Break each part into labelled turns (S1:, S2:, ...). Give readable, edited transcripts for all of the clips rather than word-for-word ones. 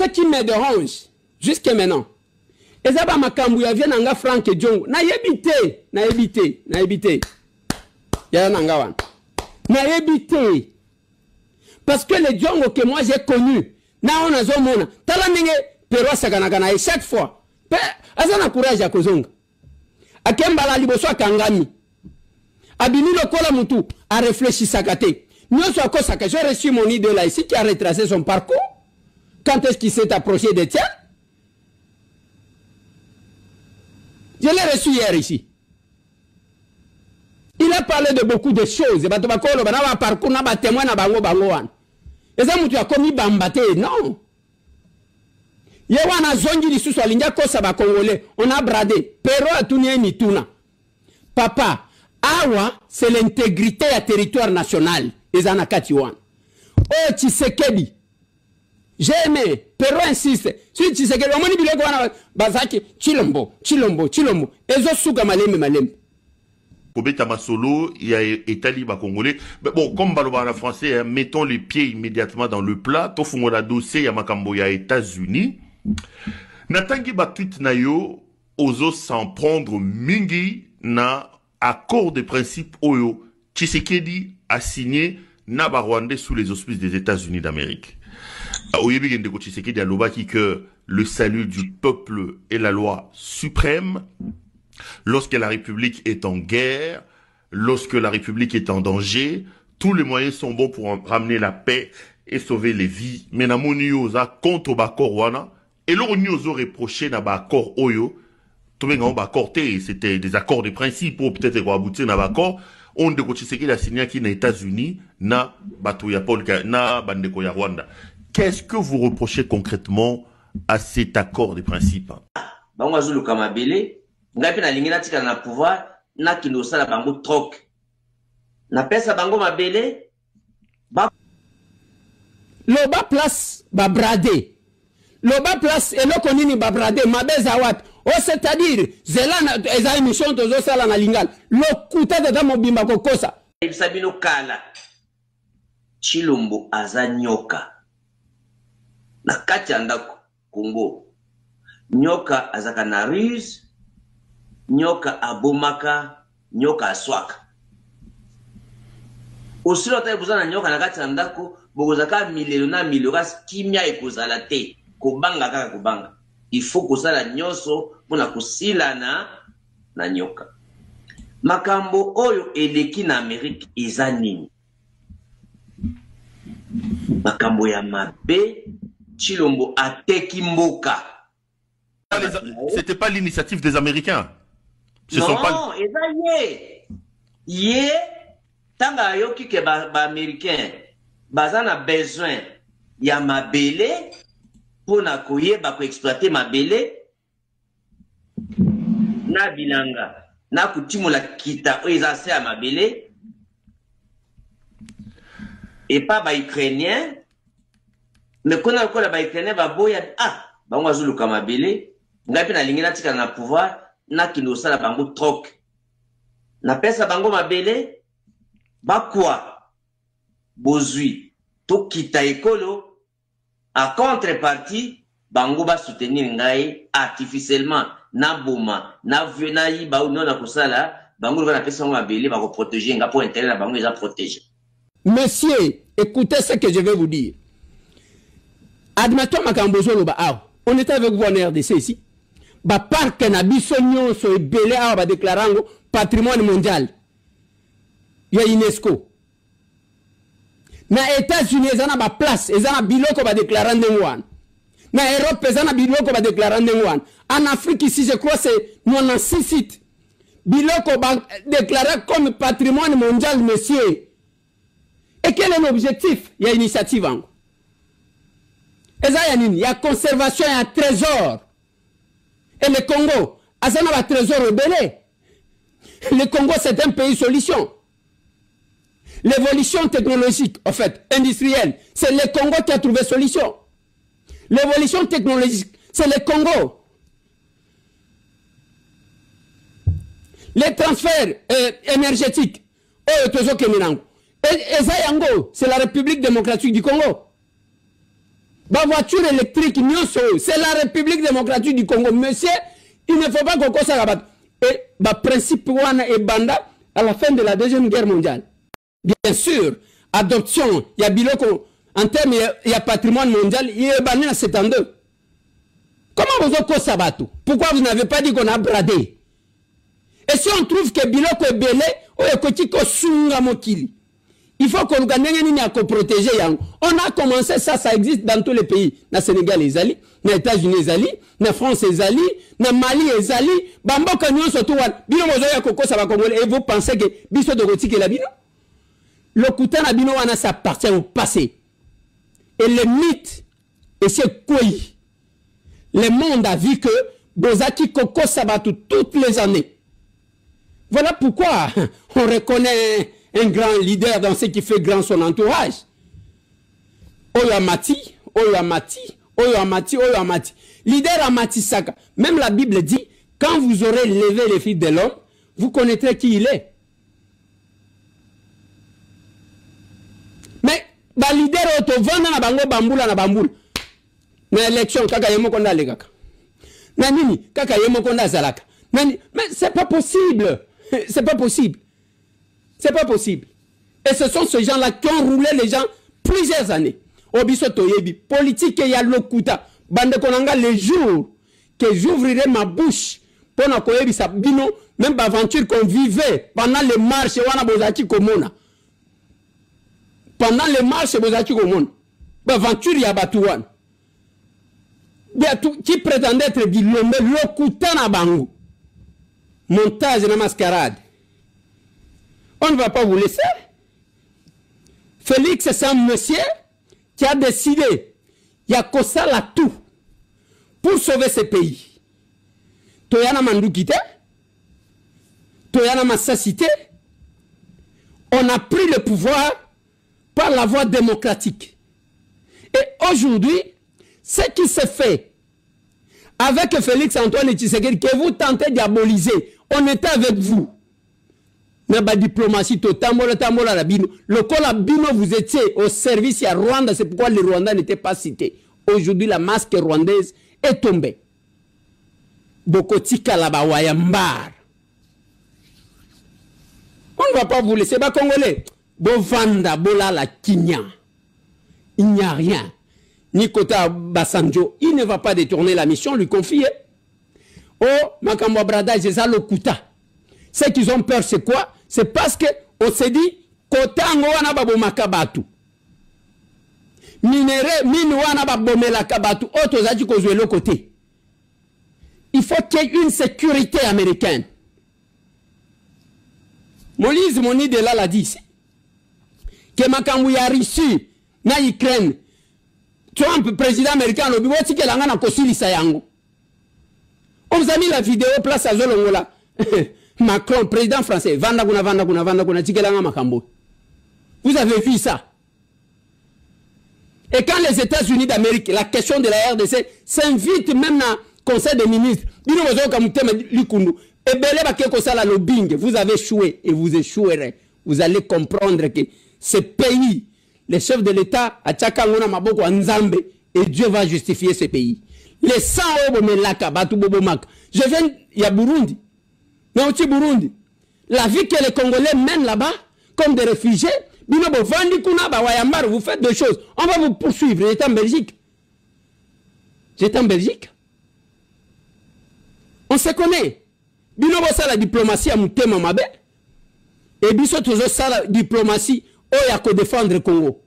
S1: Ce qui me dérange, jusqu'à maintenant, ezaba makambu ya vient nanga Frank Diongo. Na yebite. Ya nanga wan. Na yebite. Parce que les Diongo que moi j'ai connus, na on a zomona. Tala ninge pero saganagana et chaque fois. Azana courage ya kozonga. Akemba la liboso akangami. Abini lokola mutu a réfléchi sakate. Nyoso akosaka, j'ai reçu mon idole là ici qui a retracé son parcours. Quand est-ce qu'il s'est approché de tiens? Je l'ai reçu hier ici. Il a parlé de beaucoup de choses. Et ça mutu a commis bambate. Non. Yewana zongi di sous alinga kosa ba congolais. On a bradé. Pero atunie ni tuna. Papa, awa c'est l'intégrité à territoire national. Ezana katiwan. Oh Tshisekedi. J'ai aimé. Pero insiste. Si Tshisekedi omoni biloko wana bazaki Chilombo. Ezo suka malem.
S2: Kobeta Masolo, il y a Etali Congolais. Mais bon, comme Balobara français, hein, mettons les pieds immédiatement dans le plat. Tofungola dossier, Yamakambo, ya États-Unis. Natangi Batuit Nayo, ozo s'en prendre mingi na accord de principe Oyo. Tshisekedi a signé Naba Rwandais sous les auspices des États-Unis d'Amérique. Oyebi Gendeko Tshisekedi a lobaki que le salut du peuple est la loi suprême. Lorsque la République est en guerre, lorsque la République est en danger, tous les moyens sont bons pour ramener la paix et sauver les vies. Mais na monioza contre bakor wana et l'on nous a reproché na bakor oyo, tout le monde bakor c'était des accords de principe pour peut-être aboutir na bakor. On de Tshisekedi a signé qui na États-Unis na batuya Paul na bandeko ya Rwanda. Qu'est-ce que vous reprochez concrètement à cet accord de principe?
S3: Bango azulu kamabele ngapi na lingina tika na pouvoir na kinosa la bango troc na pesa bango mabele ba
S1: le bas place ba bradé le bas place et le konini ba bradé mabeza wat oh c'est-à-dire zelana eza émission tozo sala na lingal le kuta de mobimba kokosa
S3: ibisabino kala Chilombo azanyoka na kati ya ndako Kongo nyoka azaka na ruse nyoka abomaka nyoka aswaka osilo ta ebuzana nyoka na kati ya ndako bokozaka milelo na milelo kimia ekozala te kobanga kaka kobanga il faut kozala nyonso mpona kosilana na nyoka makambo oyo eleki na Amerika eza nini makambo ya mabe Chilombo ateki mboka.
S2: C'était pas l'initiative des Américains.
S3: Non, Yé, tanga yoki ke ba Américain, bazana besoin ya mabele pour na koyeba ko exploiter mabele na bilanga na kutimula kita oyo se ya mabele et pas ba ukrainien mais kona ko la ba ukrainien ba boya bango azulu kamabele ngapi na lingina tika na pouvoir na kinosa la bango troc na pesa bango mabele bakwa bozui to kita ekolo a contrepartie bango ba soutenir ngai artificiellement na boma na vena yi ba non na kusala bango na pesa mabele ba ko protéger nga pour intérêt na bango ils ont protégé.
S1: Messieurs, écoutez ce que je vais vous dire. Admettons makambozo loba on était avec vous en RDC ici. Ba parc na biso nyonso ebele awa ba déclarango patrimoine mondial ya UNESCO. Na États-Unis ezana ba place ezana biloko ba déclarande ngwan. Na Europe ezana biloko ba déclarande ngwan. En Afrique ici je crois c'est 96 sites. Biloko ba déclaré comme patrimoine mondial monsieur. Et quel est l'objectif? Il y a initiative en. Il y a conservation, il y a trésor. Et le Congo, il y a un trésor rebellé. Le Congo, c'est un pays solution. L'évolution technologique, en fait, industrielle, c'est le Congo qui a trouvé solution. L'évolution technologique, c'est le Congo. Les transferts énergétiques, c'est la République démocratique du Congo. Ba voiture électrique, c'est la République démocratique du Congo. Monsieur, il ne faut pas qu'on ça rabatte. Et ba principe wana et banda à la fin de la Deuxième Guerre mondiale. Bien sûr, adoption, il y a biloko, en termes, il y a patrimoine mondial, il est banni en 72. Comment vous avez sabato? Pourquoi vous n'avez pas dit qu'on a bradé? Et si on trouve que biloko est belé, il faut qu'on protéger. On a commencé ça, ça existe dans tous les pays. Dans le Sénégal, les alliés, dans les États-Unis, les alliés, dans la France, les alliés, dans le Mali, les alliés. Et vous pensez que biso de Rotiki la bino? Le Koutan Abino, ça appartient au passé. Et le mythe, et c'est quoi? Le monde a vu que Bozaki Koko Sabatou toutes les années. Voilà pourquoi on reconnaît un grand leader dans ce qui fait grand son entourage. Oyamati, Oyamati, Oyamati, Oyamati. Leader Amati Saka. Même la Bible dit, quand vous aurez levé les filles de l'homme, vous connaîtrez qui il est. Mais, le leader auto vanda na bango bambula na bambula. Na élection, kaka yemo konda legaka. Na nini, kaka yemo konda zalaka. Mais c'est pas possible. C'est pas possible. C'est pas possible. Et ce sont ces gens-là qui ont roulé les gens plusieurs années. Obiso Toyebi, politique et Yalokuta. Bande Konanga, les jours que j'ouvrirai ma bouche pour na Koyebi Sabino, même l'aventure qu'on vivait pendant les marches, wana bozaki komona. Pendant les marches, bozaki komona. L'aventure Yabatouane. Qui prétendait être Bilombe, Lokuta na bango. Montage de mascarade. On ne va pas vous laisser. Félix, c'est un monsieur qui a décidé, il y a que ça là tout, pour sauver ce pays. Toyana Mandoukite, Toyana Massacité, on a pris le pouvoir par la voie démocratique. Et aujourd'hui, ce qui se fait avec Félix Antoine Tshisekedi, que vous tentez diaboliser, on était avec vous. Mais la diplomatie, le Colabino, vous étiez au service à Rwanda, c'est pourquoi les Rwandais n'étaient pas cités. Aujourd'hui, la masque rwandaise est tombée. Bokotika Labawayambar. On ne va pas vous laisser, Congolais. Bovanda, Bola, la Kinya. Il n'y a rien. Nikota Basanjo, il ne va pas détourner la mission, lui confier. Oh, Makambo Brada, c'est ça le Kuta. Ce qu'ils ont peur, c'est quoi? C'est parce qu'on s'est dit, Kotango wana babo makabatu. Minere, minu wana babo melakabatu. Autres a dit qu'on jouait le côté. Il faut qu'il y ait une sécurité américaine. Moïse Moni de là l'a dit ici. Que Makambo y a reçu, na Ukraine. Trump, président américain, on vous a mis la vidéo place à Zolongola. Macron, président français, vous avez vu ça. Et quand les États-Unis d'Amérique, la question de la RDC s'invite même dans le Conseil des ministres, vous avez échoué et vous échouerez. Vous allez comprendre que ce pays, les chefs de l'État, et Dieu va justifier ce pays. Les 100 je viens, il y a Burundi. Mais aussi Burundi. La vie que les Congolais mènent là-bas, comme des réfugiés, vous faites des choses. On va vous poursuivre. J'étais en Belgique. J'étais en Belgique. On se connaît. Bino ça la diplomatie à Moutema Mabe. Et biso toujours ça la diplomatie il y a qu'à défendre le Congo.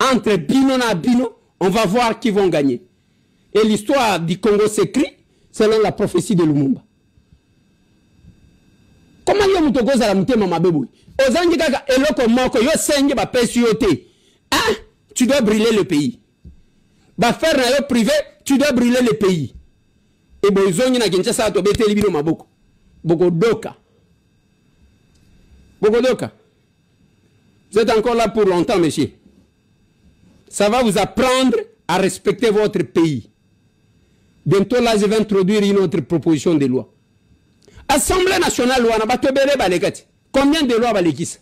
S1: Entre Bino et Bino, on va voir qui vont gagner. Et l'histoire du Congo s'écrit selon la prophétie de Lumumba. Comment y a un togo à la mouté mama bébou? Ozangi kaka eloko moko yo senge ba pesioté. Ah, tu dois brûler le pays. Ba faire na yo privé, tu dois brûler le pays. Et bozongi na Kinshasa to bete libino maboko. Bogodoka. Bogodoka. Vous êtes encore là pour longtemps, monsieur. Ça va vous apprendre à respecter votre pays. Bientôt là, je vais introduire une autre proposition de loi. Assemblée nationale, combien de lois balekis?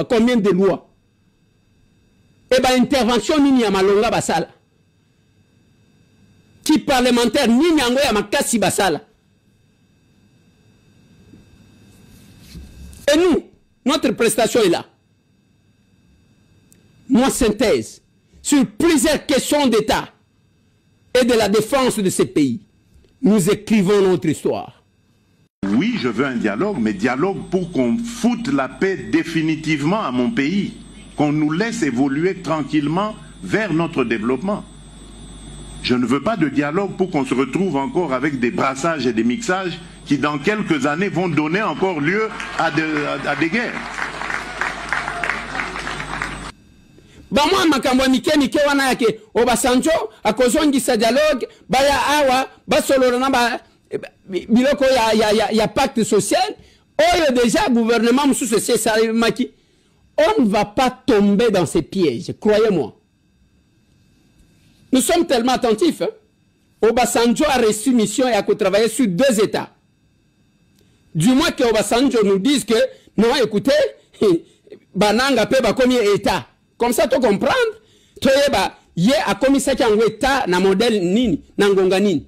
S1: Combien de lois? et ben intervention nini ya malonga basala. Qui parlementaire nini yango ya makasi basala. Et nous, notre prestation est là. Moi, synthèse sur plusieurs questions d'État et de la défense de ces pays. Nous écrivons notre histoire.
S4: Oui, je veux un dialogue, mais dialogue pour qu'on foute la paix définitivement à mon pays, qu'on nous laisse évoluer tranquillement vers notre développement. Je ne veux pas de dialogue pour qu'on se retrouve encore avec des brassages et des mixages qui dans quelques années vont donner encore lieu à des guerres.
S1: Ba moi makambo mike wana yake Obasanjo akozongisa dialogue baya awa basolora na ba biloko ya pacte social oyo déjà gouvernement mususu c'est maki. On ne va pas tomber dans ces pièges, croyez-moi. Nous sommes tellement attentifs. Hein? Obasanjo a reçu mission et a travaillé sur 2 États. Du moins que Obasanjo nous dise que non, écoutez, bananga pe ba komi État. Comme ça, tu comprends? Tu y a commis ça qui a un État na modèle nini, na ngonga nini.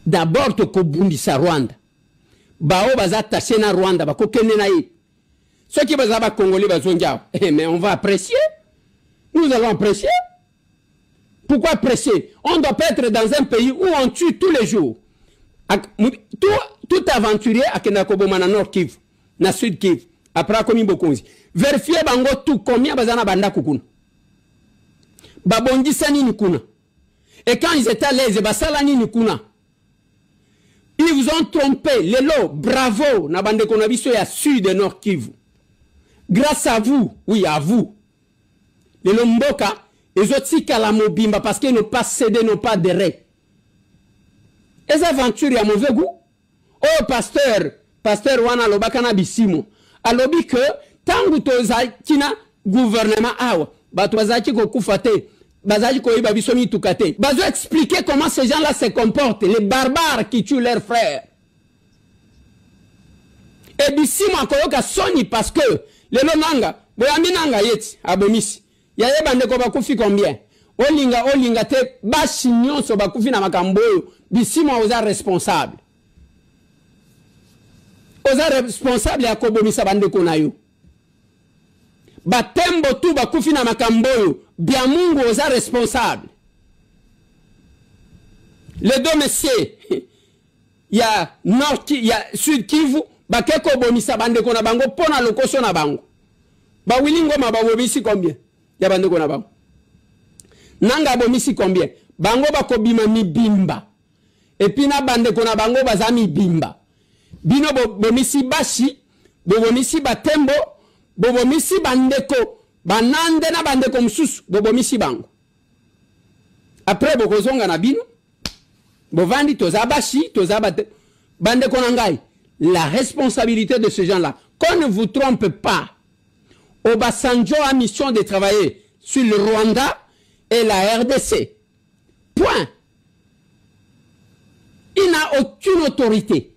S1: D'abord, tu kobundisa Rwanda. Bao baza taché na Rwanda, ba kokene na yi. Ceux qui baza ba Congolais bazongiao. Mais on va apprécier. Nous allons apprécier. Pourquoi apprécier? On doit pas être dans un pays où on tue tous les jours. Tout aventurier à Kenakoboma na Nord Kivu, na Sud Kivu, après komi bokonzi. Vérifiez bango tout combien bazana banda kukuna. Babongisa nini kuna. Et quand ils étaient à l'aise, basala nini kuna. Ils vous ont trompé. Lelo, bravo, na bande konabiso ya Sud et Nord Kivu. Grâce à vous, oui, à vous. Lelo mboka, les autres kala mobimba parce qu'ils n'ont pas cédé, n'ont pas de règles. Les aventures à mauvais goût. Oh, pasteur wana lobakana bisimo. Alobi que tangu tozakina gouvernement awa batwazaki ko kufate bazaki ko iba bisomi tukate bazo expliquer comment ces gens-là se comportent, les barbares qui tuent leurs frères. Et bisimo akoyoka soni parce que lelo nanga boyami nanga yeti abomisi ya yebande ko bakufi combien olinga te bashi nyonso bakufi na makambo bisimo oza responsable. Oza responsable ya kobomisa bande ko na yo. Batembo tu bakufi na makamboyo bia mungu oza responsable. Les 2 messieurs ya Nord ya Sud Kivu bakeko bomisa bande ko na bango pona lokoso na bango. Ba wilingo mababomisi combien ya bande ko na bango. Nanga bomisi combien bango bakobima mibimba. Et puis na bande ko na bango bazami bimba. Bino bomisi bashi, bomisi batembo, bomisi bandeko, banande na bandeko msusu, bomisi bango. Après bokozonga na bino, bovandi toza bashi, toza bandeko nangai. La responsabilité de ces gens-là, qu'on ne vous trompe pas. Obasanjo a mission de travailler sur le Rwanda et la RDC. Point. Il n'a aucune autorité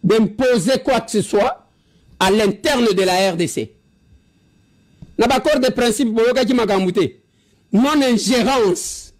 S1: d'imposer quoi que ce soit à l'interne de la RDC. N'a pas accord de principe non-ingérence.